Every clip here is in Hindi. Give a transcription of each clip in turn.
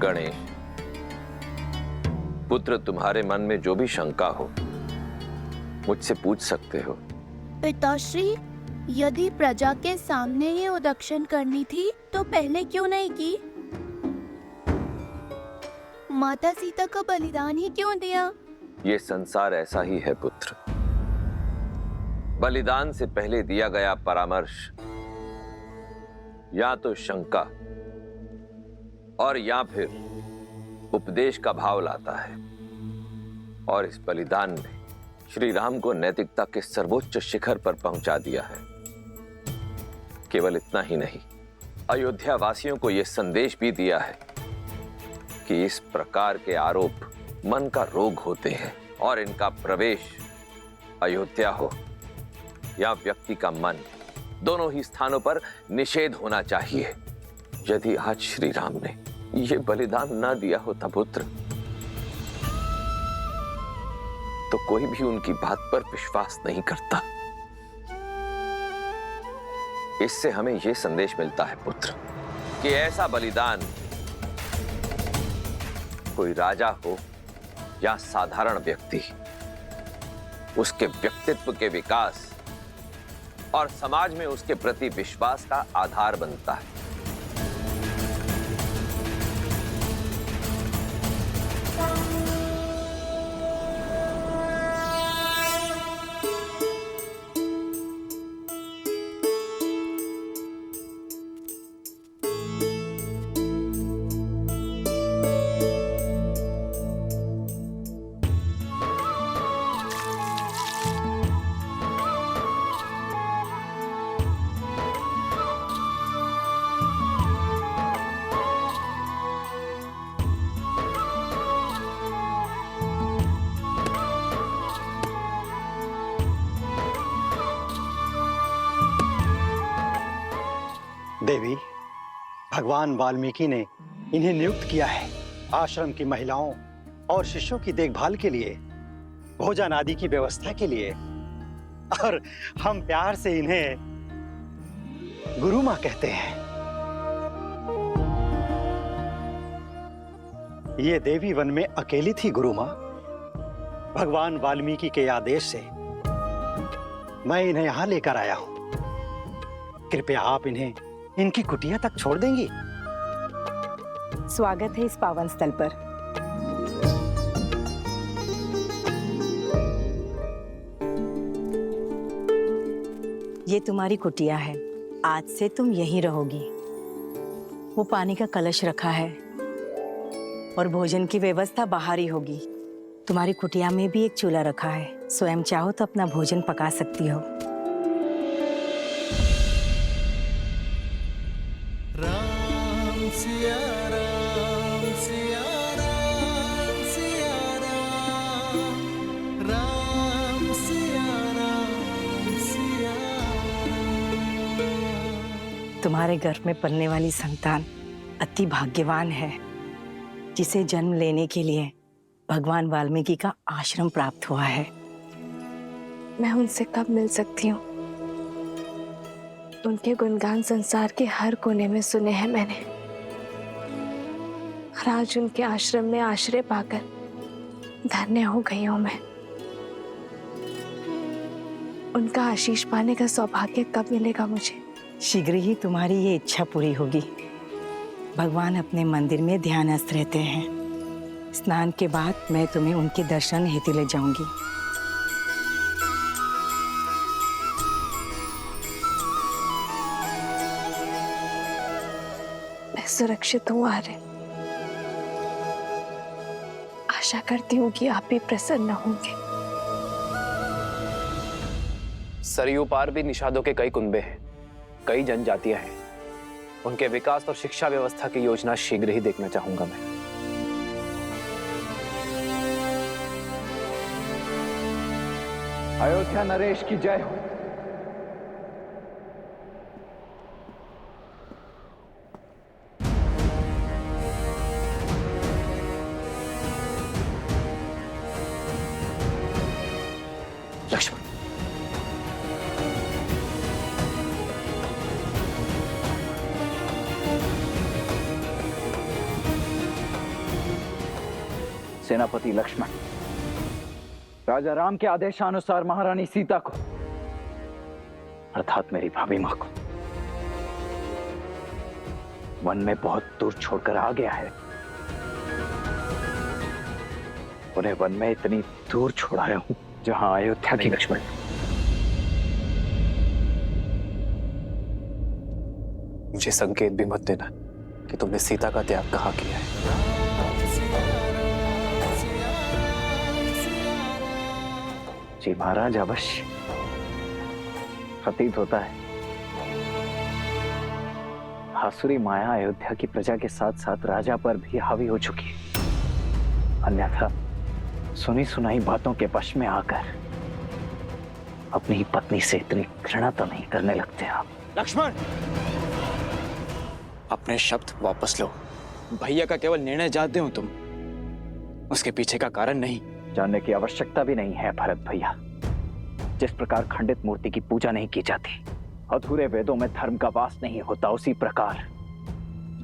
गणेश, पुत्र, तुम्हारे मन में जो भी शंका हो मुझसे पूछ सकते हो। पिताश्री, यदि प्रजा के सामने ये उदक्षिण करनी थी तो पहले क्यों नहीं की? माता सीता का बलिदान ही क्यों दिया? ये संसार ऐसा ही है पुत्र। बलिदान से पहले दिया गया परामर्श या तो शंका और या फिर उपदेश का भाव लाता है, और इस बलिदान ने श्री राम को नैतिकता के सर्वोच्च शिखर पर पहुंचा दिया है। केवल इतना ही नहीं, अयोध्या वासियों को यह संदेश भी दिया है कि इस प्रकार के आरोप मन का रोग होते हैं और इनका प्रवेश अयोध्या हो या व्यक्ति का मन, दोनों ही स्थानों पर निषेध होना चाहिए। यदि आज श्री राम ने यह बलिदान ना दिया होता पुत्र, तो कोई भी उनकी बात पर विश्वास नहीं करता। इससे हमें यह संदेश मिलता है पुत्र कि ऐसा बलिदान कोई राजा हो या साधारण व्यक्ति, उसके व्यक्तित्व के विकास और समाज में उसके प्रति विश्वास का आधार बनता है। देवी, भगवान वाल्मीकि ने इन्हें नियुक्त किया है आश्रम की महिलाओं और शिष्यों की देखभाल के लिए, भोजन आदि की व्यवस्था के लिए, और हम प्यार से इन्हें गुरु मां कहते हैं। ये देवी वन में अकेली थी गुरु मां। भगवान वाल्मीकि के आदेश से मैं इन्हें यहां लेकर आया हूं। कृपया आप इन्हें इनकी कुटिया तक छोड़ देंगी? स्वागत है इस पावन स्थल पर। ये तुम्हारी कुटिया है, आज से तुम यहीं रहोगी। वो पानी का कलश रखा है और भोजन की व्यवस्था बाहर ही होगी। तुम्हारी कुटिया में भी एक चूल्हा रखा है, स्वयं चाहो तो अपना भोजन पका सकती हो। तुम्हारे गर्भ में पलने वाली संतान अति भाग्यवान है, जिसे जन्म लेने के लिए भगवान वाल्मीकि का आश्रम प्राप्त हुआ है। मैं उनसे कब मिल सकती हूँ? उनके गुणगान संसार के हर कोने में सुने हैं मैंने, और आज उनके आश्रम में आश्रय पाकर धन्य हो गई हूँ मैं। उनका आशीष पाने का सौभाग्य कब मिलेगा मुझे? शीघ्र ही तुम्हारी ये इच्छा पूरी होगी। भगवान अपने मंदिर में ध्यानस्थ रहते हैं। स्नान के बाद मैं तुम्हें उनके दर्शन हेतु ले जाऊंगी। मैं सुरक्षित हूँ आर्य। आशा करती हूँ कि आप भी प्रसन्न होंगे। सरयू पार भी निषादों के कई कुनबे हैं, कई जनजातियां हैं। उनके विकास और शिक्षा व्यवस्था की योजना शीघ्र ही देखना चाहूंगा मैं। अयोध्या नरेश की जय हो। लक्ष्मण, सेनापति लक्ष्मण राजा राम के आदेशानुसार महारानी सीता को अर्थात मेरी भाभी मां को वन में बहुत दूर छोड़कर आ गया है। उन्हें वन में इतनी दूर छोड़ाया हूं जहां अयोध्या की लक्ष्मण, मुझे संकेत भी मत देना कि तुमने सीता का त्याग कहाँ किया है। जी महाराज, अवश्य प्रतीत होता है आसुरी माया अयोध्या की प्रजा के साथ साथ राजा पर भी हावी हो चुकी है। अन्यथा सुनी सुनाई बातों के वश में आकर अपनी ही पत्नी से इतनी घृणा तो नहीं करने लगते आप। लक्ष्मण, अपने शब्द वापस लो। भैया का केवल निर्णय जानते हो तुम, उसके पीछे का कारण नहीं। जानने की आवश्यकता भी नहीं है भरत भैया। जिस प्रकार खंडित मूर्ति की पूजा नहीं की जाती, अधूरे वेदों में धर्म का वास नहीं होता, उसी प्रकार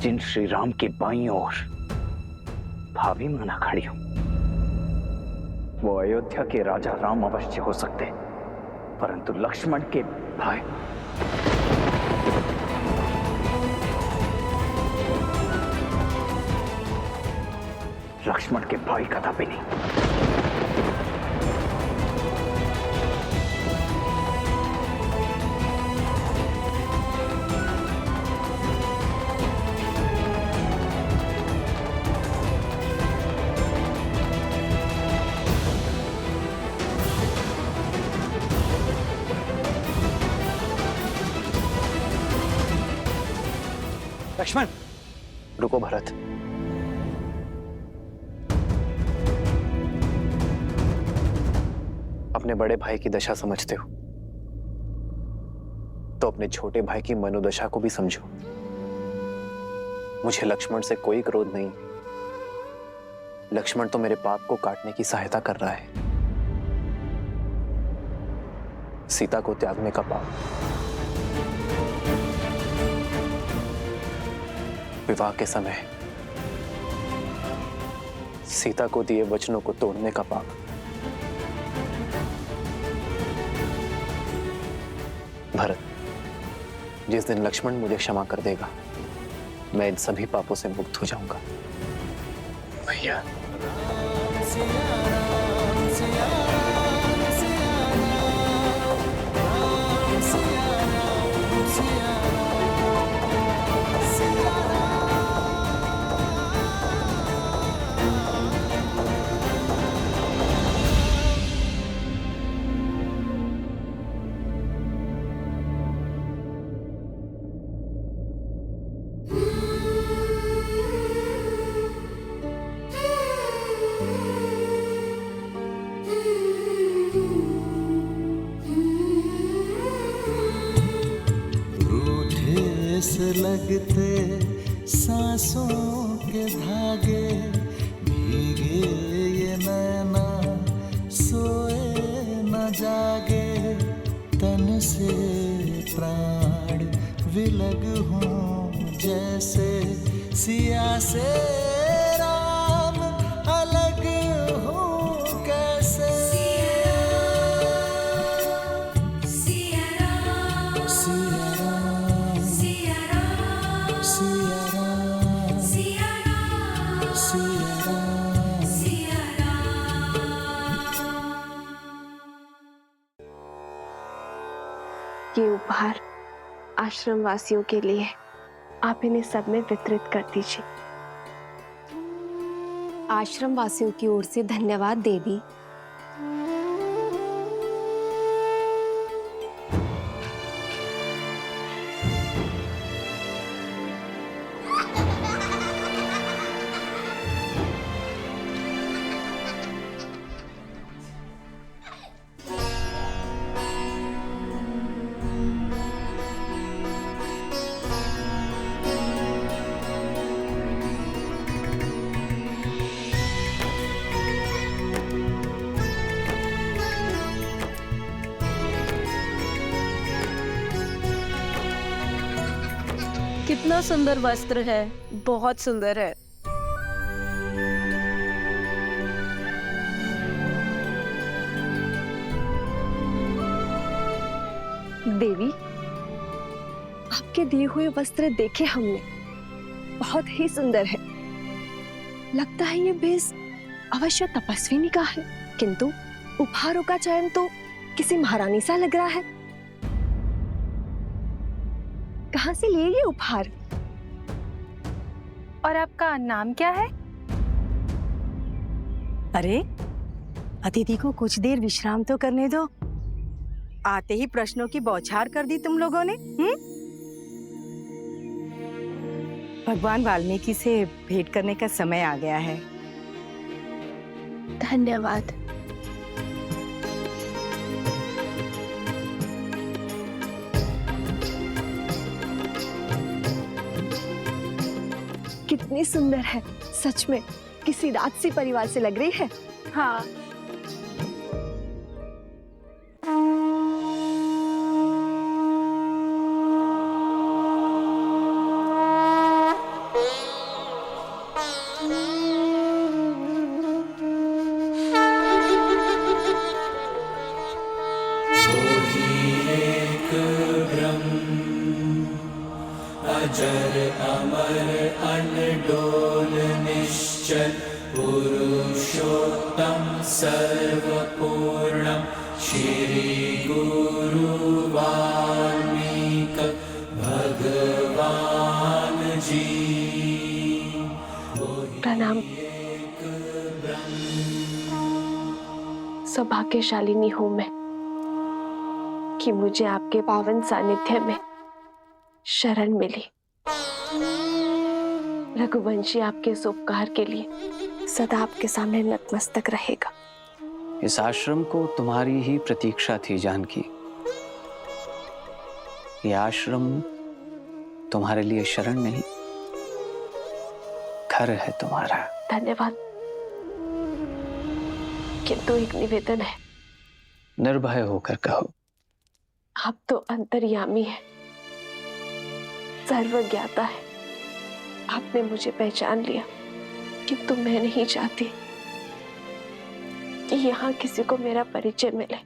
जिन श्री राम की बाईं ओर भाभी माना खड़ी हूं, वो अयोध्या के राजा राम अवश्य हो सकते, परंतु लक्ष्मण के भाई कदापि नहीं। लक्ष्मण, रुको भरत, अपने बड़े भाई की दशा समझते हो तो अपने छोटे भाई की मनोदशा को भी समझो। मुझे लक्ष्मण से कोई क्रोध नहीं। लक्ष्मण तो मेरे पाप को काटने की सहायता कर रहा है। सीता को त्यागने का पाप विवाह के समय सीता को दिए वचनों को तोड़ने का पाप। भरत, जिस दिन लक्ष्मण मुझे क्षमा कर देगा, मैं इन सभी पापों से मुक्त हो जाऊंगा। भैया, लगते सांसों के धागे, भीगे ये नैना सोए न जागे, तन से प्राण विलग हों जैसे सिया से राम अलग हो कैसे। ये उपहार आश्रम वासियों के लिए, आप इन्हें सब में वितरित कर दीजिए। आश्रम वासियों की ओर से धन्यवाद देवी। कितना सुंदर वस्त्र है, बहुत सुंदर है। देवी, आपके दिए हुए वस्त्र देखे हमने, बहुत ही सुंदर है। लगता है ये भेष अवश्य तपस्विनी का है, किंतु उपहारों का चयन तो किसी महारानी सा लग रहा है। कहाँ से लिए ये उपहार? और आपका नाम क्या है? अरे अतिथि को कुछ देर विश्राम तो करने दो। आते ही प्रश्नों की बौछार कर दी तुम लोगों ने। भगवान वाल्मीकि से भेंट करने का समय आ गया है। धन्यवाद। कितनी सुंदर है, सच में किसी राजसी परिवार से लग रही है। हाँ, अजर अमर अनडोल निश्चल पुरुषोत्तम सर्वपूर्णम श्री गुरु वाल्मीकि भगवान जी। प्रणाम। सौभाग्यशालिनी हूं मैं कि मुझे आपके पावन सानिध्य में शरण मिली। रघुवंशी आपके इस उपकार के लिए सदा आपके सामने नतमस्तक रहेगा। इस आश्रम को तुम्हारी ही प्रतीक्षा थी जानकी। ये आश्रम तुम्हारे लिए शरण नहीं, घर है तुम्हारा। धन्यवाद, किंतु एक निवेदन है। निर्भय होकर कहो। आप तो अंतर्यामी है, सर्वज्ञाता है। आपने मुझे पहचान लिया, किंतु मैं नहीं चाहती कि यहाँ किसी को मेरा परिचय मिले,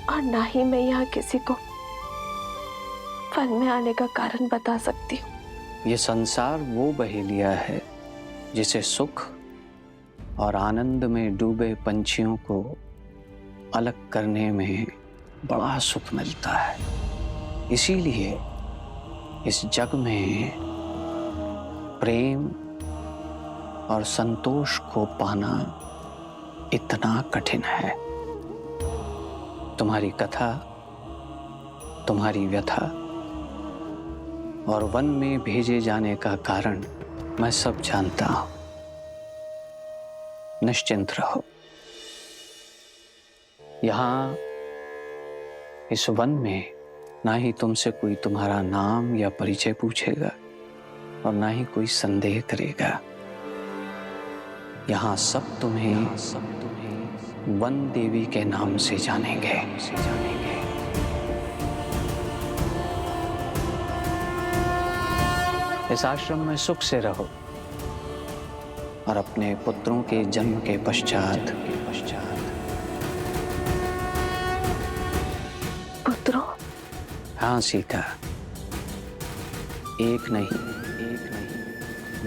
और ना ही मैं यहाँ किसी को वन में आने का कारण बता सकती हूँ। ये संसार वो बहेलिया है जिसे सुख और आनंद में डूबे पंछियों को अलग करने में बड़ा सुख मिलता है। इसीलिए इस जग में प्रेम और संतोष को पाना इतना कठिन है। तुम्हारी कथा, तुम्हारी व्यथा और वन में भेजे जाने का कारण मैं सब जानता हूं। निश्चिंत रहो। यहां इस वन में ना ही तुमसे कोई तुम्हारा नाम या परिचय पूछेगा और ना ही कोई संदेह करेगा। यहाँ सब तुम्हें वन देवी के नाम से जानेंगे। इस आश्रम में सुख से रहो और अपने पुत्रों के जन्म के पश्चात पुत्रों? हाँ सीता, एक नहीं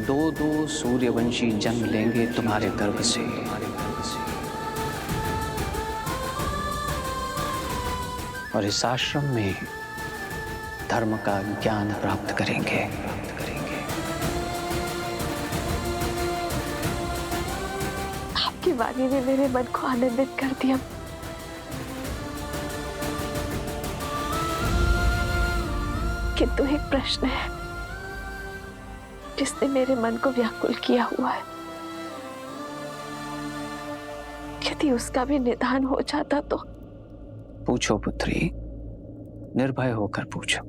दो सूर्यवंशी जन्म लेंगे तुम्हारे गर्भ से। और इस आश्रम में धर्म का ज्ञान प्राप्त करेंगे। आपकी वाणी ने मेरे मन को आनंदित कर दिया। किंतु एक प्रश्न है जिसने मेरे मन को व्याकुल किया हुआ है। यदि उसका भी निदान हो जाता तो। पूछो पुत्री, निर्भय होकर पूछो।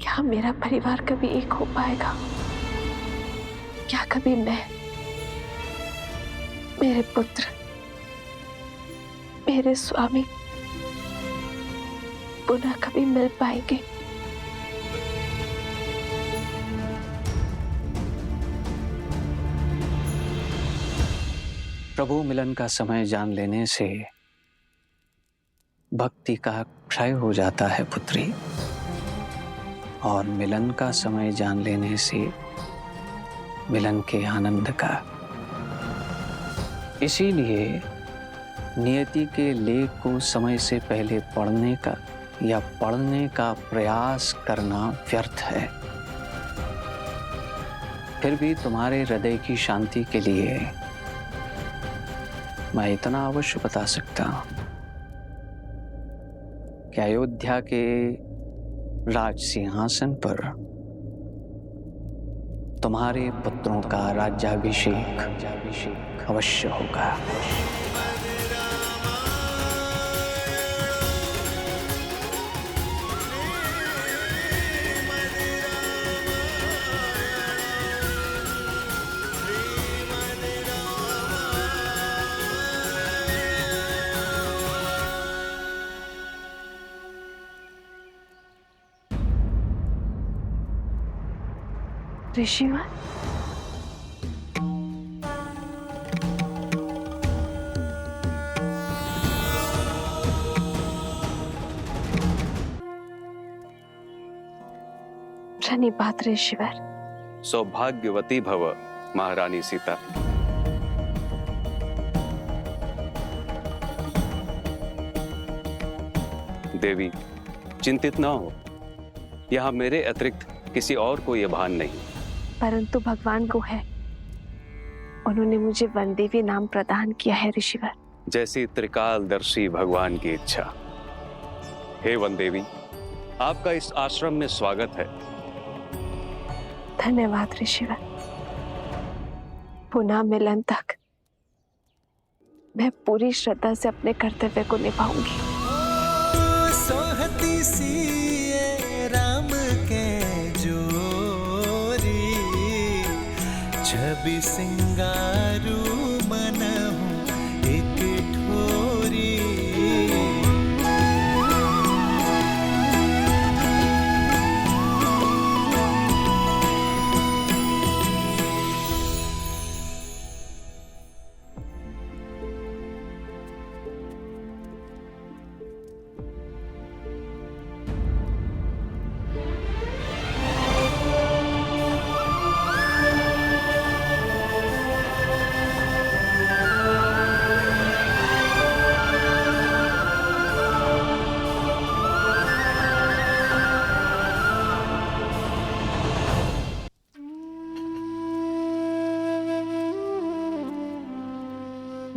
क्या मेरा परिवार कभी एक हो पाएगा? क्या कभी मैं, मेरे पुत्र, मेरे स्वामी पुनः कभी मिल पाएंगे? प्रभु मिलन का समय जान लेने से भक्ति का क्षय हो जाता है पुत्री, और मिलन का समय जान लेने से मिलन के आनंद का। इसीलिए नियति के लेख को समय से पहले पढ़ने का या पढ़ने का प्रयास करना व्यर्थ है। फिर भी तुम्हारे हृदय की शांति के लिए मैं इतना अवश्य बता सकता हूं कि अयोध्या के राज सिंहासन पर तुम्हारे पुत्रों का राज्याभिषेक अवश्य होगा। ऋषिवर, धन्यवाद ऋषिवर। सौभाग्यवती भव महारानी सीता। देवी चिंतित ना हो, यहाँ मेरे अतिरिक्त किसी और को यह भान नहीं। परंतु भगवान को है, उन्होंने मुझे वनदेवी नाम प्रदान किया है ऋषिवर। जैसी त्रिकालदर्शी भगवान की इच्छा। हे वनदेवी, आपका इस आश्रम में स्वागत है। धन्यवाद ऋषिवर। पुनः मिलन तक मैं पूरी श्रद्धा से अपने कर्तव्य को निभाऊंगी। सोहती सी राम के जोरी, छवि सिंगारू मनहु एक ठोरी।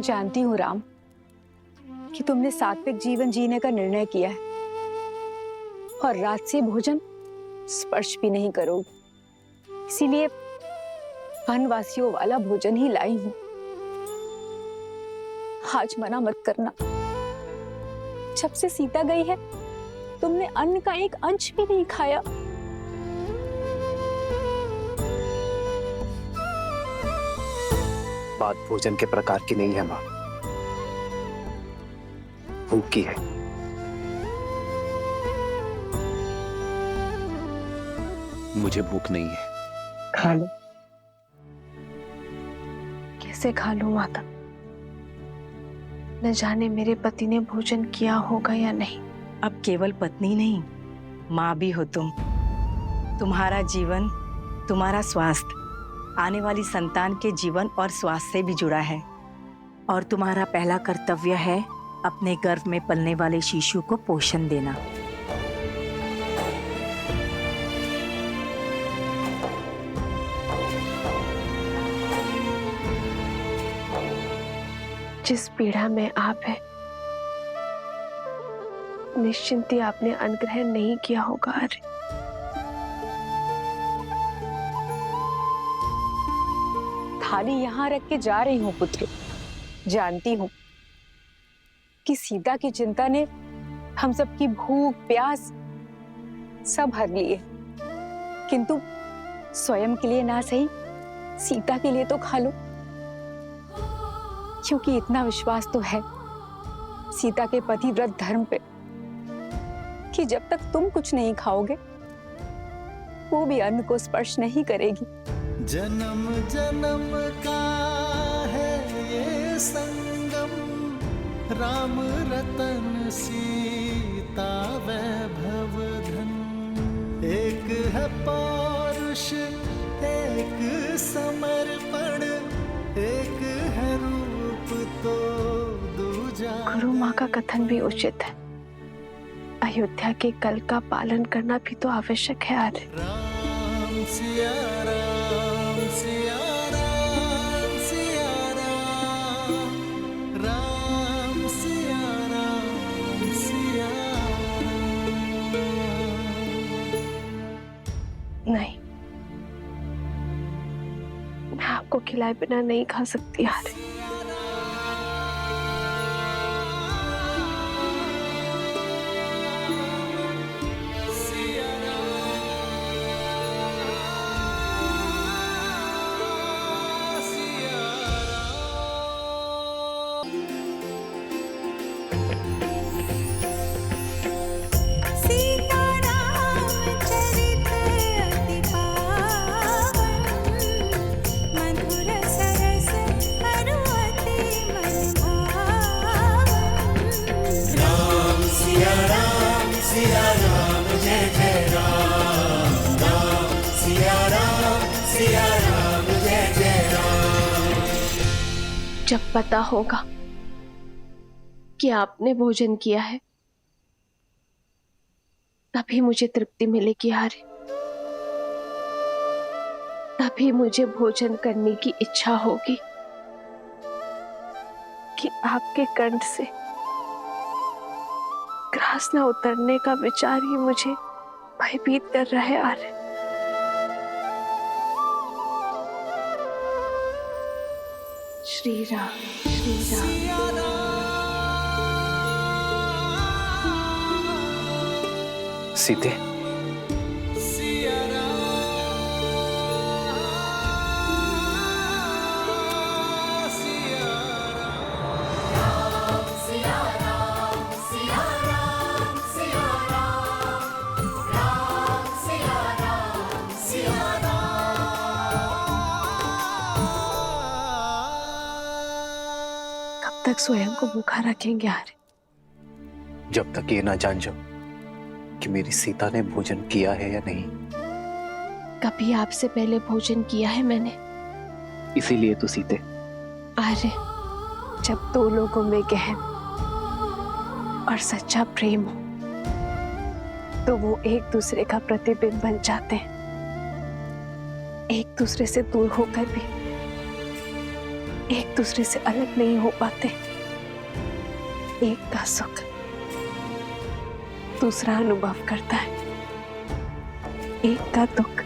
जानती हूँ राम कि तुमने सात्विक जीवन जीने का निर्णय किया है और राजसी भोजन स्पर्श भी नहीं करोगे, इसीलिए वनवासियों वाला भोजन ही लाई हूँ। आज मना मत करना। जब से सीता गई है तुमने अन्न का एक अंश भी नहीं खाया। बात भोजन के प्रकार की नहीं है माँ, भूख की है। मुझे भूख नहीं है। खा लो। कैसे खा लूं माता? न जाने मेरे पति ने भोजन किया होगा या नहीं। अब केवल पत्नी नहीं, माँ भी हो तुम। तुम्हारा जीवन, तुम्हारा स्वास्थ्य आने वाली संतान के जीवन और स्वास्थ्य से भी जुड़ा है, और तुम्हारा पहला कर्तव्य है अपने गर्भ में पलने वाले शिशु को पोषण देना। जिस पीड़ा में आप है, निश्चिंत ही आपने अनुग्रह नहीं किया होगा। अरे थाली यहाँ रख के जा रही हूँ पुत्र। जानती हूँ कि सीता की चिंता ने हम सबकी भूख प्यास सब हर लिए, किंतु स्वयं के लिए ना सही, सीता के लिए तो खा लो, क्योंकि इतना विश्वास तो है सीता के पतिव्रत धर्म पे कि जब तक तुम कुछ नहीं खाओगे वो भी अन्न को स्पर्श नहीं करेगी। जन्म जन्म का है ये संगम, राम रतन सीता पौरुष, एक समर्पण, एक है रूप तो दूजा। गुरु माँ का कथन भी उचित है। अयोध्या के कल का पालन करना भी तो आवश्यक है आर्य। राम सिया राम, सिया राम, सिया राम, राम सिया राम, सिया नहीं, मैं आपको खिलाए बिना नहीं खा सकती आर्य। जब पता होगा कि आपने भोजन किया है तभी मुझे तृप्ति मिलेगी आर्य। तभी मुझे भोजन करने की इच्छा होगी कि आपके कंठ से ग्रास न उतरने का विचार ही मुझे भयभीत कर रहा है आर्य। श्री राम, श्री राम। सीते, कब तक स्वयं को भूखा रखेंगे आर्य? जब तक ये ना जान जाओ कि मेरी सीता ने भोजन किया है या नहीं। कभी आपसे पहले भोजन किया है मैंने? इसीलिए तो सीते। आर्य, जब दो लोगों में गहन और सच्चा प्रेम हो तो वो एक दूसरे का प्रतिबिंब बन जाते हैं। एक दूसरे से दूर होकर भी एक दूसरे से अलग नहीं हो पाते। एक का सुख दूसरा अनुभव करता है, एक का दुख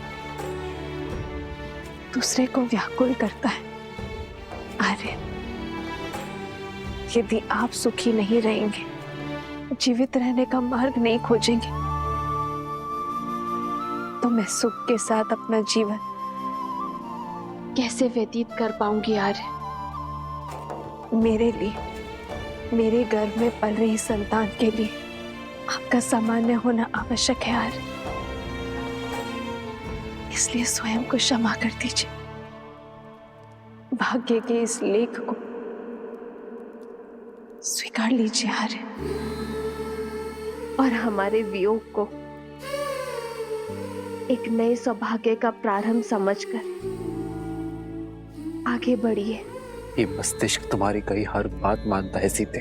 दूसरे को व्याकुल करता है। आर्य, यदि आप सुखी नहीं रहेंगे, जीवित रहने का मार्ग नहीं खोजेंगे, तो मैं सुख के साथ अपना जीवन कैसे व्यतीत कर पाऊंगी आर्य? मेरे लिए, मेरे गर्भ में पल रही संतान के लिए आपका सामान्य होना आवश्यक है आर्य। इसलिए स्वयं को क्षमा कर दीजिए। भाग्य के इस लेख को स्वीकार लीजिए आर्य, और हमारे वियोग को एक नए सौभाग्य का प्रारंभ समझकर आगे बढ़िए। ये मस्तिष्क तुम्हारी कही हर बात मानता है सीते,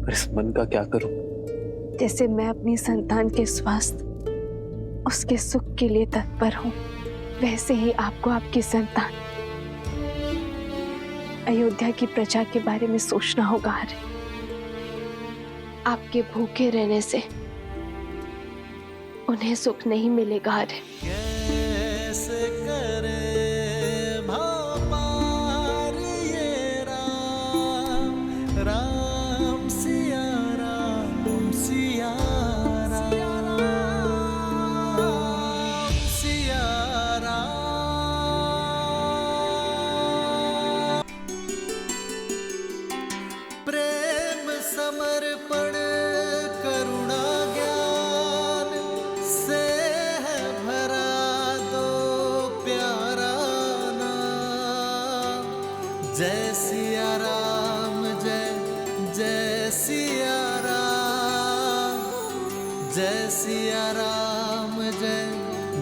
पर इस मन का क्या करूं? जैसे मैं अपनी संतान के स्वास्थ्य, उसके सुख के लिए तत्पर हूं, वैसे ही आपको आपकी संतान, अयोध्या की प्रजा के बारे में सोचना होगा आर्य। आपके भूखे रहने से उन्हें सुख नहीं मिलेगा आर्य। कैसे करे भाव पार ये राम, राम सिया राम, सिया राम, सिया राम। प्रेम समर्पण करुणा ज्ञान से है भरा दो प्यारा नाम। जय सिया राम, जय जय सिया राम, जय सिया राम, जय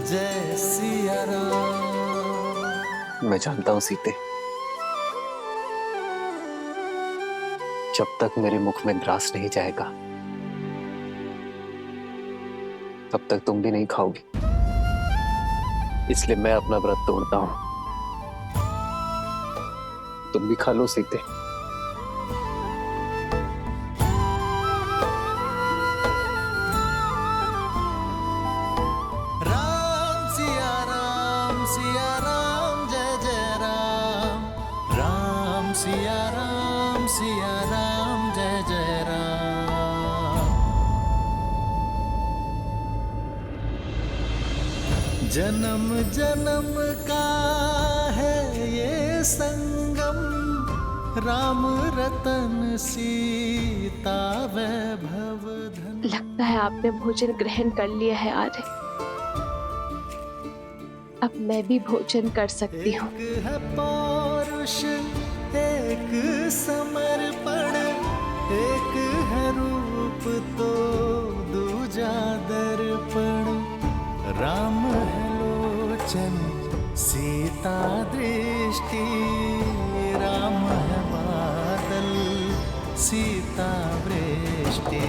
जय सिया राम। मैं जानता हूं सीते, जब तक मेरे मुख में ग्रास नहीं जाएगा तब तक तुम भी नहीं खाओगी। इसलिए मैं अपना व्रत तोड़ता हूं। तुम भी खा लो सीते। राम सिया राम जय जय राम। राम सिया राम जय जय राम। जन्म जन्म का है ये संगम, राम रतन सीता वैभव धन। लगता है आपने भोजन ग्रहण कर लिया है आर्य। अब मैं भी भोजन कर सकती हूँ। एक है पौरुष, एक समर्पण, एक है रूप तो दूजा दर्पण। राम है लोचन सीता दृष्टि, राम है बादल सीता वृष्टि।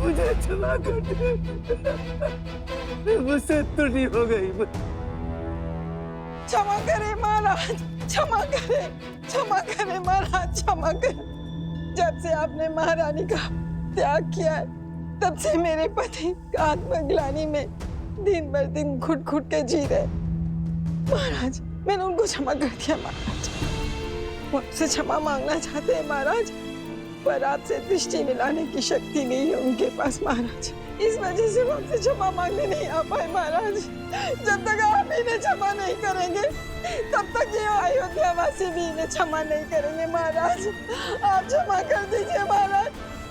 मुझे क्षमा कर दे, मुझसे त्रुटि हो गई। क्षमा करे महाराज, क्षमा करे महाराज, क्षमा करे। जब से आपने महारानी का त्याग किया है, तब से मेरे पति आत्मग्लानि में दिन भर दिन घुट घुट के जी रहे। महाराज, मैंने उनको क्षमा कर दिया महाराज। मुझसे क्षमा मांगना चाहते हैं महाराज, पर आपसे दृष्टि मिलाने की शक्ति नहीं है उनके पास महाराज। इस वजह से वो आपसे क्षमा मांगने नहीं आ पाए महाराज। जब तक आप इन्हें क्षमा नहीं करेंगे, तब तक ये अयोध्या वासी भी इन्हें क्षमा नहीं करेंगे महाराज। आप क्षमा कर दीजिए महाराज।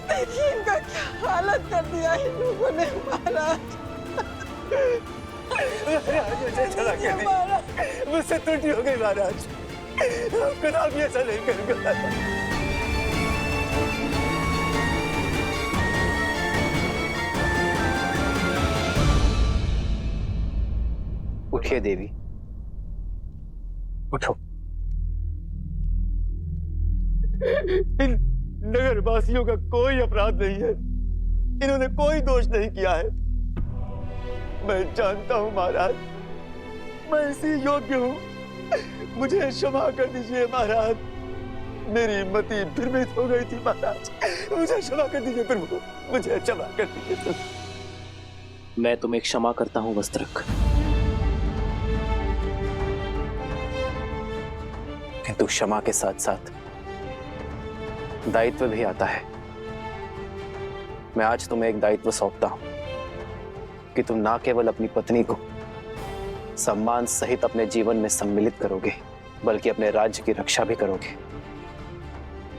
देखिए इनका क्या हालत कर दिया इन लोगों ने महाराज। मुझसे त्रुटि हो गई महाराज, खुदा भी ऐसा नहीं करूंगा। उठिए देवी, उठो। इन नगर वासियों का कोई अपराध नहीं है, इन्होंने कोई दोष नहीं किया है। मैं जानता हूं महाराज, मैं इसी योग्य हूं, मुझे क्षमा कर दीजिए महाराज। मेरी मति भ्रमित हो गई थी महाराज, मुझे क्षमा कर दीजिए प्रभु, मुझे क्षमा कर दीजिए। मैं तुम्हें क्षमा करता हूं वस्त्रक, किंतु क्षमा के साथ साथ दायित्व भी आता है। मैं आज तुम्हें एक दायित्व सौंपता हूं कि तुम ना केवल अपनी पत्नी को सम्मान सहित अपने जीवन में सम्मिलित करोगे, बल्कि अपने राज्य की रक्षा भी करोगे।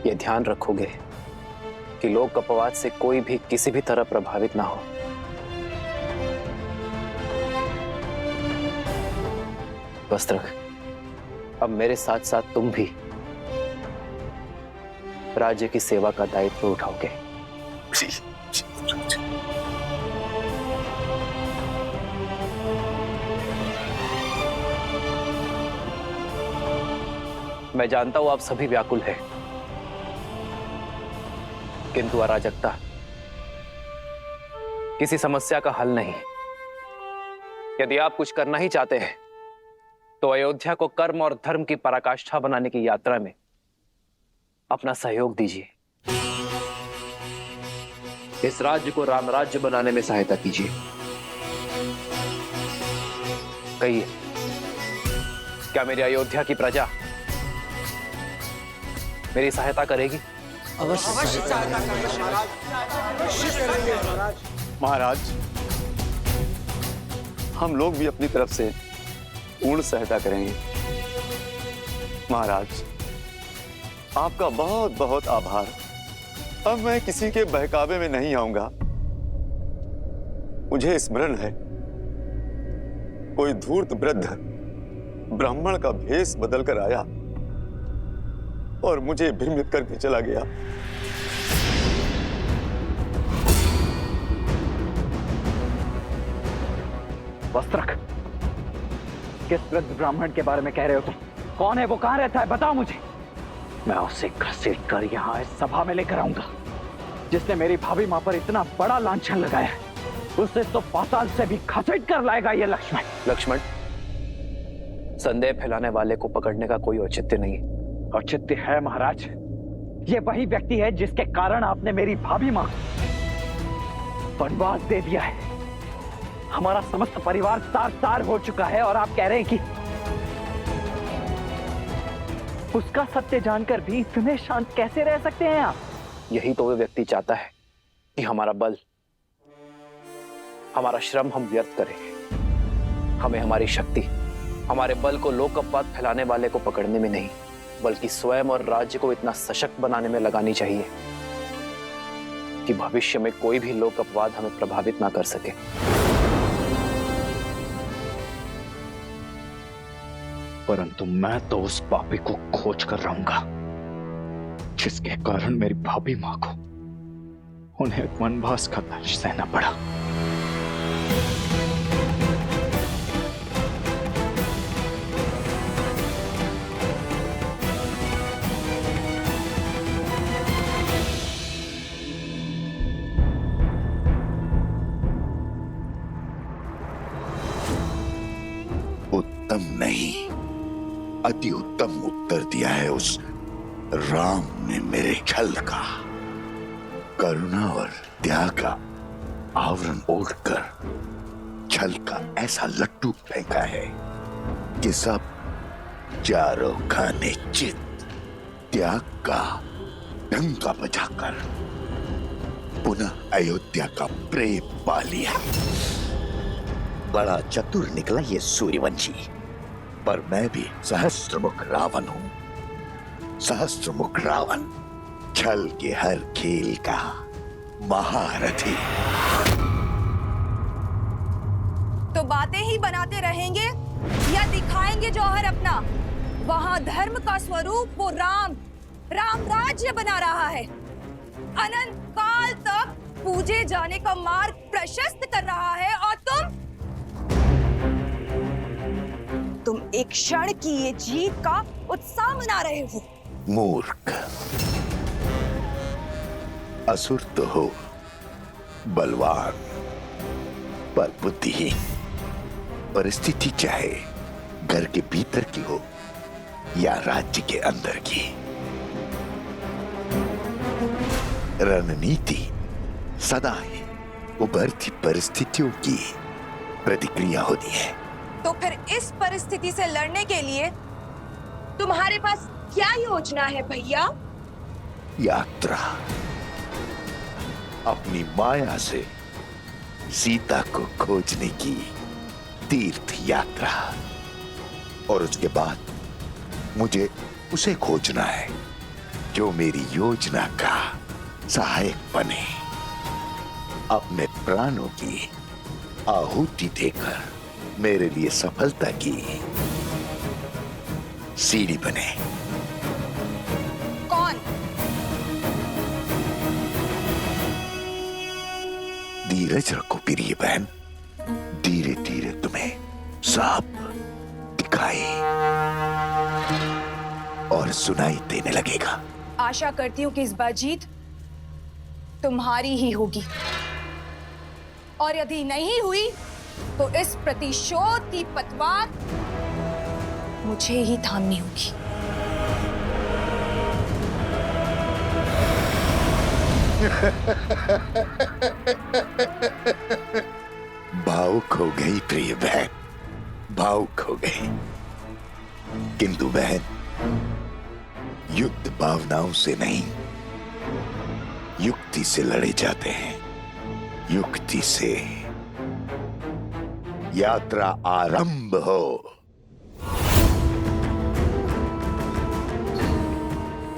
यह ध्यान रखोगे कि लोक अपवाद से कोई भी किसी भी तरह प्रभावित ना हो। वस्त्रक, अब मेरे साथ साथ तुम भी राज्य की सेवा का दायित्व उठाओगे। मैं जानता हूं आप सभी व्याकुल हैं, किंतु अराजकता किसी समस्या का हल नहीं। यदि आप कुछ करना ही चाहते हैं तो अयोध्या को कर्म और धर्म की पराकाष्ठा बनाने की यात्रा में अपना सहयोग दीजिए। इस राज्य को राम राज्य बनाने में सहायता कीजिए। कहिए, क्या मेरी अयोध्या की प्रजा मेरी सहायता करेगी? अवश्य सहायता करेंगे महाराज। महाराज, हम लोग भी अपनी तरफ से पूर्ण सहायता करेंगे। महाराज, आपका बहुत बहुत आभार। अब मैं किसी के बहकावे में नहीं आऊंगा। मुझे स्मरण है, कोई धूर्त वृद्ध ब्राह्मण का भेष बदलकर आया और मुझे भ्रमित करके चला गया। वस्त्रक, किस वृद्ध ब्राह्मण के बारे में कह रहे हो तुम? कौन है वो, कहां रहता है, बताओ मुझे। मैं उसे घसीट कर यहाँ इस सभा में लेकर आऊंगा। जिसने मेरी भाभी मां पर इतना बड़ा लांछन लगाया है, उसे तो पाताल से भी घसीट कर लाएगा ये लक्ष्मण। लक्ष्मण, संदेह फैलाने वाले को पकड़ने का कोई औचित्य नहीं है। औचित्य है महाराज। ये वही व्यक्ति है जिसके कारण आपने मेरी भाभी मां को वनवास दे दिया है। हमारा समस्त परिवार तार-तार हो चुका है और आप कह रहे हैं कि उसका सत्य जानकर भी इतने शांत कैसे रह सकते हैं आप? यही तो वो व्यक्ति चाहता है कि हमारा बल, हमारा श्रम हम व्यर्थ करें। हमें हमारी शक्ति, हमारे बल को लोक अपवाद फैलाने वाले को पकड़ने में नहीं, बल्कि स्वयं और राज्य को इतना सशक्त बनाने में लगानी चाहिए कि भविष्य में कोई भी लोक अपवाद हमें प्रभावित ना कर सके। परंतु मैं तो उस पापी को खोज कर रहूंगा जिसके कारण मेरी भाभी मां को उन्हें वनवास का दंश सहना पड़ा। उत्तम नहीं, अति उत्तम उत्तर दिया है उस राम ने मेरे छल का। करुणा और त्याग का आवरण ओढ़कर छल का ऐसा लट्टू फेंका है कि सब चारों खाने चित त्याग का डंका बजाकर पुनः अयोध्या का प्रेम पा लिया। बड़ा चतुर निकला ये सूर्यवंशी, पर मैं भी सहस्त्रमुख रावण हूं। सहस्त्रमुख रावण, छल के हर खेल का महारथी। तो बातें ही बनाते रहेंगे या दिखाएंगे जौहर अपना? वहां धर्म का स्वरूप वो राम राज्य बना रहा है। अनंत काल तक पूजे जाने का मार्ग प्रशस्त कर रहा है और तुम एक क्षण की ये जीत का उत्साह मना रहे हो। मूर्ख, असुर तो हो, बलवान पर बुद्धिहीन। परिस्थिति चाहे घर के भीतर की हो या राज्य के अंदर की, रणनीति सदा ही उभरती परिस्थितियों की प्रतिक्रिया होती है। तो फिर इस परिस्थिति से लड़ने के लिए तुम्हारे पास क्या योजना है भैया? यात्रा, अपनी माया से सीता को खोजने की तीर्थ यात्रा। और उसके बाद मुझे उसे खोजना है जो मेरी योजना का सहायक बने, अपने प्राणों की आहुति देकर मेरे लिए सफलता की सीढ़ी बने। कौन? धीरज रखो प्रिय बहन, धीरे धीरे तुम्हें सब दिखाई और सुनाई देने लगेगा। आशा करती हूँ कि इस बार जीत तुम्हारी ही होगी, और यदि नहीं हुई तो इस प्रतिशोध की पतवार मुझे ही थामनी होगी। भावुक हो गई प्रिय बहन, भावुक हो गई। किंतु बहन, युद्ध भावनाओं से नहीं, युक्ति से लड़े जाते हैं। युक्ति से यात्रा आरंभ हो।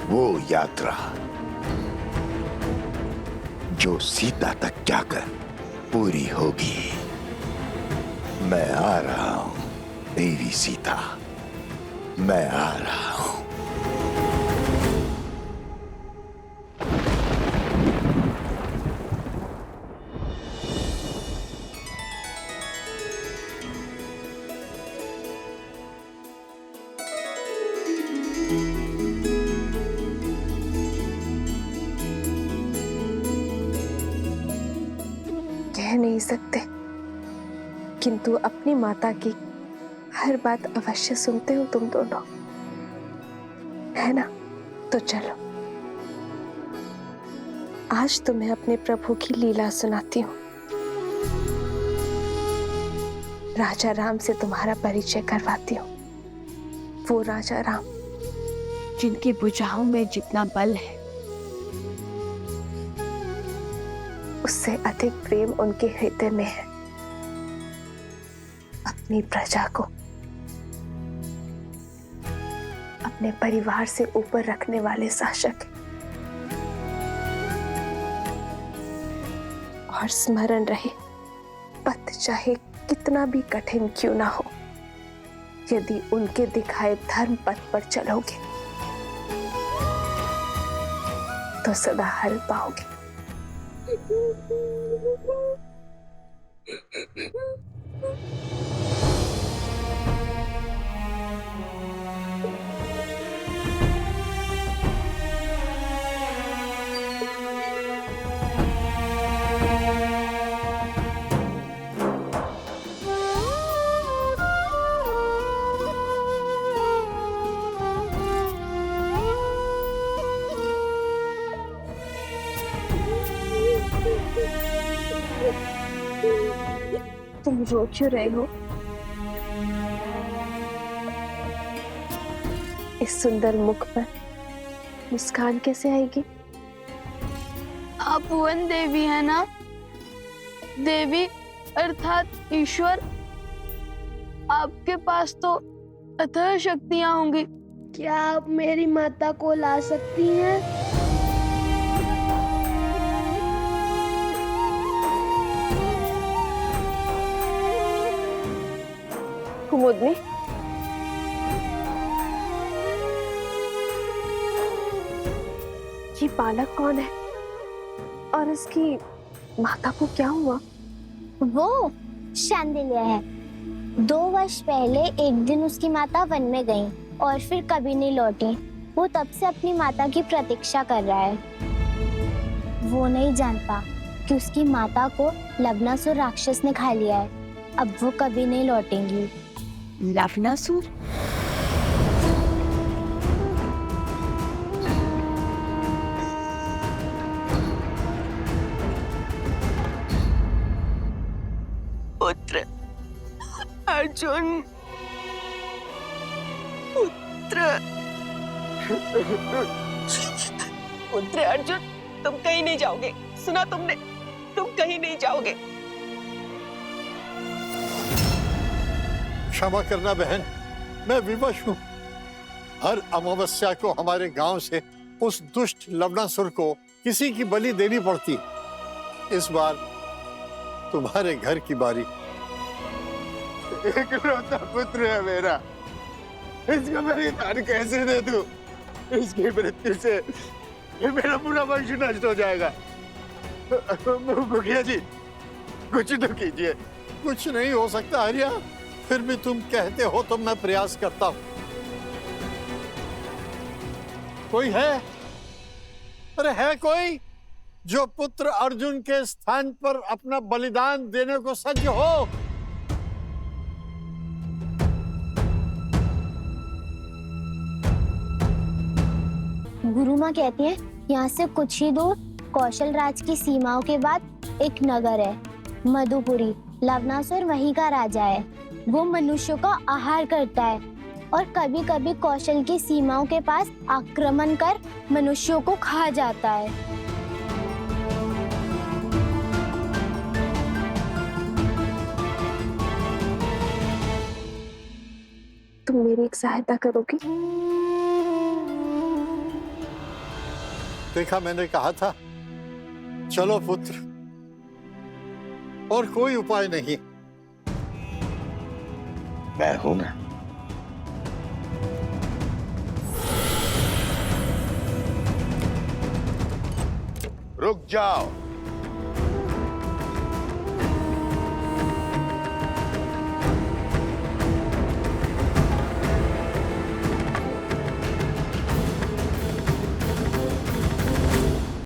वो यात्रा जो सीता तक जाकर पूरी होगी। मैं आ रहा हूं देवी सीता, मैं आ रहा हूं। कह नहीं सकते, किंतु अपनी माता की हर बात अवश्य सुनते हो तुम दोनों, है ना? तो चलो, आज तुम्हें अपने प्रभु की लीला सुनाती हूँ। राजा राम से तुम्हारा परिचय करवाती हूँ। वो राजा राम जिनकी भुजाओं में जितना बल है, उससे अधिक प्रेम उनके हृदय में है। अपनी प्रजा को अपने परिवार से ऊपर रखने वाले शासक हैं। और स्मरण रहे, पथ चाहे कितना भी कठिन क्यों ना हो, यदि उनके दिखाए धर्म पथ पर चलोगे तो सदा हल पाओगे। तुम रो क्यों रहे हो? इस सुंदर मुख पर मुस्कान कैसे आएगी? आप भुवन देवी है ना? देवी अर्थात ईश्वर। आपके पास तो अथाह शक्तियां होंगी। क्या आप मेरी माता को ला सकती हैं? कुमुदनी, ये बालक कौन है और इसकी माता को क्या हुआ? वो शांडिल्य है। 2 वर्ष पहले एक दिन उसकी माता वन में गई और फिर कभी नहीं लौटी। वो तब से अपनी माता की प्रतीक्षा कर रहा है। वो नहीं जानता कि उसकी माता को लवणासुर राक्षस ने खा लिया है। अब वो कभी नहीं लौटेंगी। लवणासुर? पुत्र अर्जुन, पुत्र अर्जुन, तुम कहीं नहीं जाओगे। सुना तुमने? तुम कहीं नहीं जाओगे। क्षमा करना बहन, मैं विवश हूँ। हर अमावस्या को हमारे गांव से उस दुष्ट लवणासुर को किसी की बलि देनी पड़ती। इस बार तुम्हारे घर की बारी। इकलौता पुत्र है मेरा, इसको बलिदान कैसे दे दूं? इसकी मृत्यु से ये मेरा पूरा वंश नष्ट हो जाएगा। मुखिया जी, कुछ तो कीजिए। कुछ नहीं हो सकता हरिया, फिर भी तुम कहते हो तो मैं प्रयास करता हूं। कोई है? अरे है कोई जो पुत्र अर्जुन के स्थान पर अपना बलिदान देने को सज्ज हो? गुरु माँ कहती है यहाँ से कुछ ही दूर कौशल राज की सीमाओं के बाद एक नगर है, मधुपुरी। लवणासुर वहीं का राजा है। वो मनुष्यों का आहार करता है और कभी कभी कौशल की सीमाओं के पास आक्रमण कर मनुष्यों को खा जाता है। तुम मेरी एक सहायता करोगी? देखा, मैंने कहा था, चलो पुत्र, और कोई उपाय नहीं। मैं हूं ना। रुक जाओ।